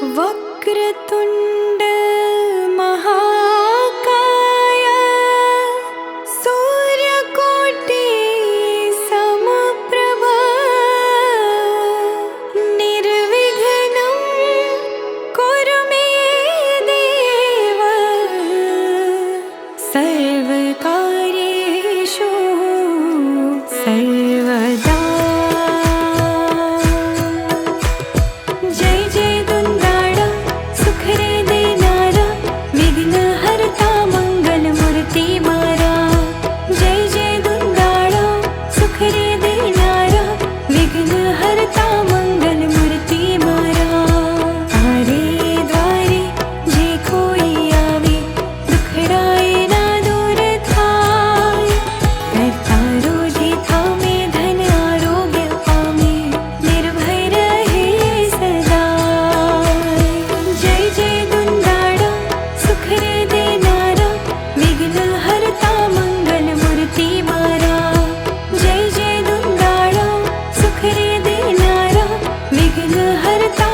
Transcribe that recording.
वक्रतुंड महाकाय सूर्यकोटि समप्रभ निर्विघ्नं कुरु मे देव सर्वकार्येषु सर्वदा। जय जय दुंदाड़ा सुख रे देनारा विघ्न हरता मंगल मूर्ति मारा। जय जय दुंदाड़ा सुख रे देनारा विघ्न हरता मंगल मूर्ति मारा। तारे द्वारे जे कोई आवे दुखड़ाए ना दूर थाय। करतारो जे थामे धन आरोग्य पामे निर्भय रहे सदा। जय जय दुंदाड़ा सुख रे देनारा विघ्न हरता मंगल मूर्ति मारा। जय जय दुंदाड़ा सुख रे देनारा विघ्न हरता